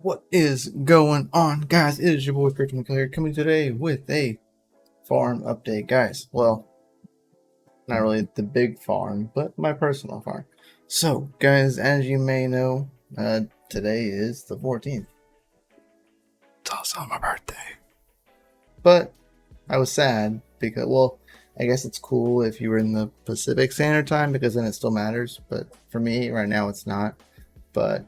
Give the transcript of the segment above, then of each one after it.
What is going on, guys? It is your boy CryptoMykel here, coming today with a farm update, guys. Well, not really the big farm, but my personal farm. So, guys, as you may know, today is the 14th. It's also my birthday. But I was sad because, well, I guess it's cool if you were in the Pacific Standard Time because then it still matters. But for me, right now, it's not. But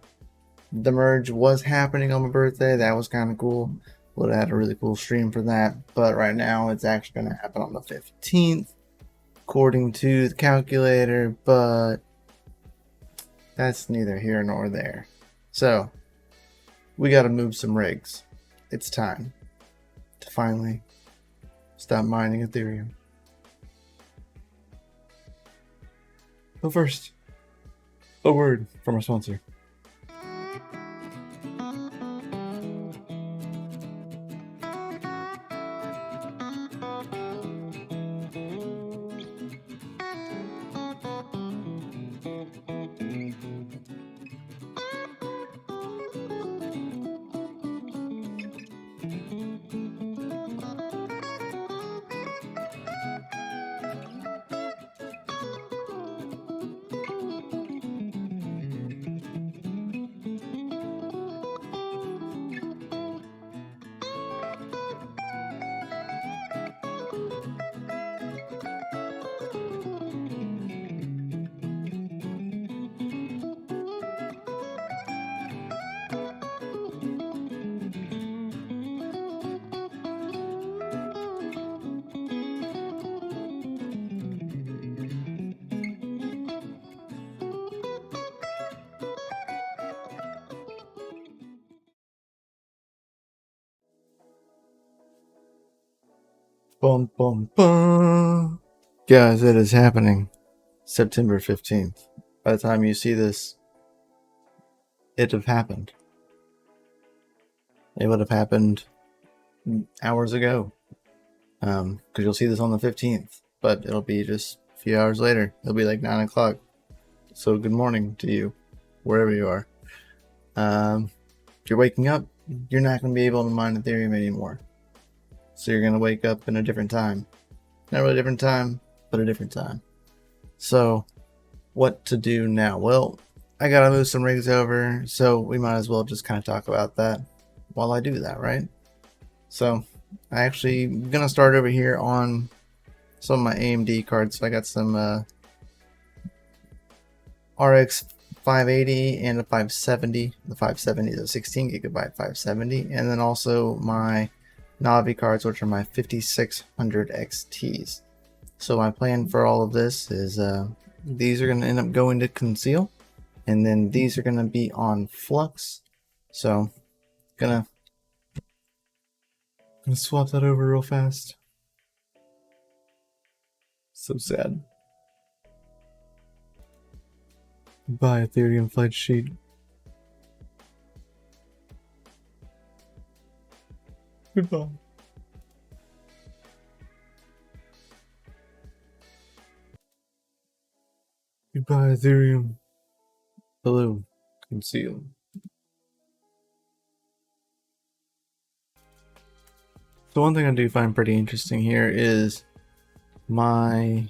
the merge was happening on my birthday. That was kind of cool. Would have had a really cool stream for that. But right now, it's actually going to happen on the 15th, according to the calculator. But that's neither here nor there. So, we got to move some rigs. It's time to finally stop mining Ethereum. But first, a word from our sponsor. Bum, bum, bum. Guys, it is happening September 15th. By the time you see this, it have happened. It would have happened hours ago. Because you'll see this on the 15th, but it'll be just a few hours later. It'll be like 9 o'clock. So good morning to you, wherever you are. If you're waking up, you're not going to be able to mine Ethereum anymore. So you're going to wake up in a different time. Not really a different time, but a different time. So what to do now? Well, I got to move some rigs over, so we might as well just kind of talk about that while I do that, right? So I actually am going to start over here on some of my AMD cards. So I got some RX 580 and a 570. The 570 is a 16 gigabyte 570, and then also my Navi cards, which are my 5600 XTs. So my plan for all of this is these are going to end up going to conceal, and then these are going to be on flux. So gonna swap that over real fast. So sad. Goodbye, Ethereum flight sheet. Goodbye. Goodbye, Ethereum. Hello, conceal. So one thing I do find pretty interesting here is my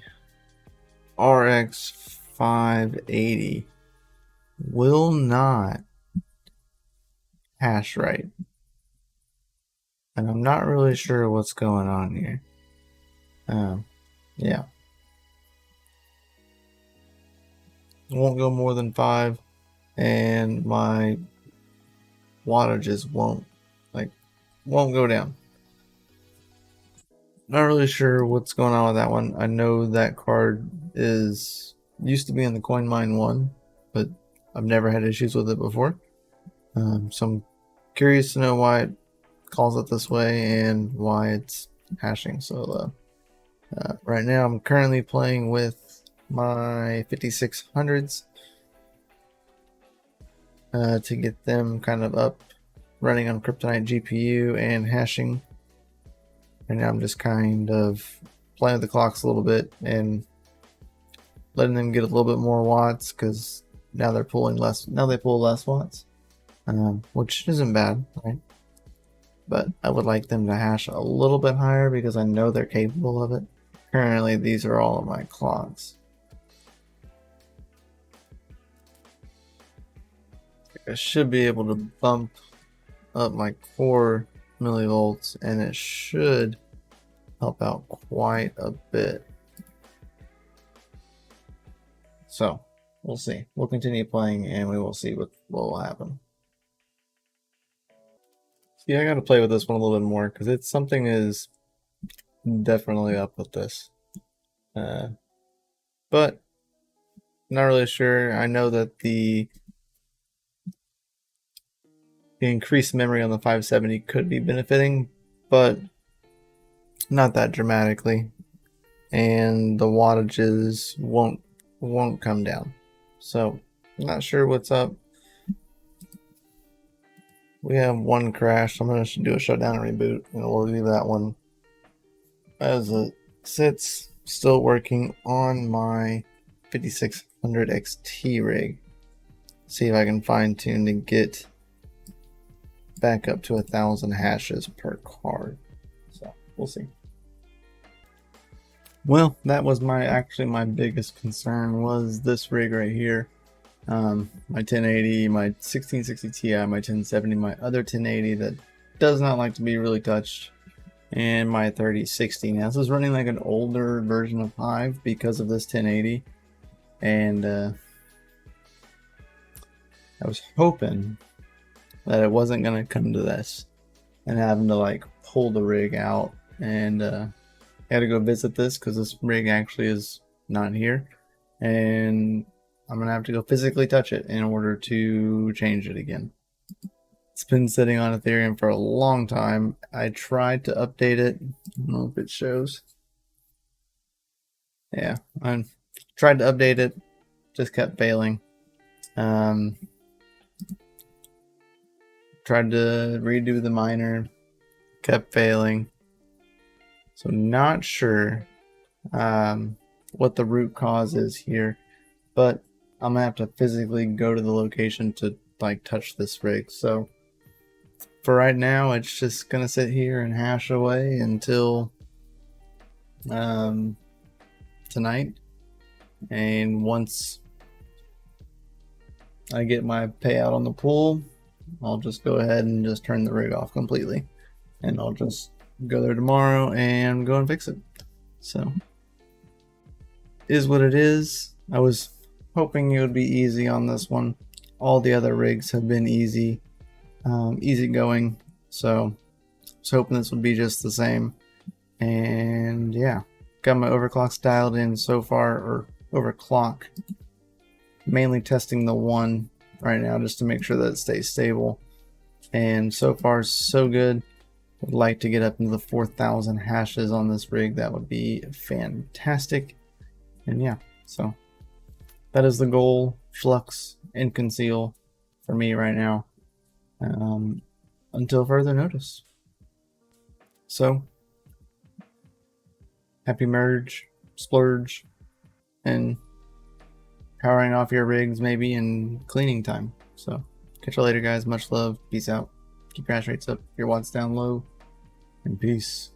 RX 580 will not Hashrate. And I'm not really sure what's going on here. Yeah. Won't go more than 5, and my wattages won't go down. Not really sure what's going on with that one. I know that card used to be in the CoinMine 1, but I've never had issues with it before. So I'm curious to know why it calls it this way and why it's hashing so low. Right now I'm currently playing with my 5600s to get them kind of up running on Kryptonite GPU and hashing. And now I'm just kind of playing with the clocks a little bit and letting them get a little bit more watts, because now they're pulling less. Now they pull less watts. which isn't bad, right? But I would like them to hash a little bit higher because I know they're capable of it. Currently, these are all of my clocks. I should be able to bump up my core millivolts, and it should help out quite a bit. So we'll see. We'll continue playing and we will see what will happen. See, I gotta play with this one a little bit more because it's something is definitely up with this. But not really sure. I know that the increased memory on the 570 could be benefiting, but not that dramatically. And the wattages won't come down. So not sure what's up. We have one crash. I'm gonna do a shutdown and reboot, and we'll leave that one as it sits. Still working on my 5600 XT rig. See if I can fine tune to get back up to 1,000 hashes per card. So we'll see. Well, that was actually my biggest concern was this rig right here. My 1080, my 1660 Ti, my 1070, my other 1080 that does not like to be really touched, and my 3060. Now this is running like an older version of Hive because of this 1080, and I was hoping that it wasn't gonna come to this and having to like pull the rig out, and I had to go visit this because this rig actually is not here, and I'm gonna have to go physically touch it in order to change it again. It's been sitting on Ethereum for a long time. I tried to update it. I don't know if it shows. Yeah, I tried to update it, just kept failing. Tried to redo the miner, kept failing. So not sure what the root cause is here, but I'm gonna have to physically go to the location to like touch this rig. So for right now, it's just gonna sit here and hash away until tonight. And once I get my payout on the pool, I'll just go ahead and just turn the rig off completely, and I'll just go there tomorrow and go and fix it. So is what it is. I was hoping it would be easy on this one. All the other rigs have been easy going, so I was hoping this would be just the same. And yeah, got my overclocks dialed in so far, or overclock, mainly testing the one right now just to make sure that it stays stable, and so far so good. Would like to get up into the 4,000 hashes on this rig. That would be fantastic. And yeah, so that is the goal, flux and conceal for me right now, until further notice. So happy merge, splurge, and powering off your rigs maybe in cleaning time. So catch you later, guys. Much love. Peace out. Keep your hash rates up, your watts down low, and peace.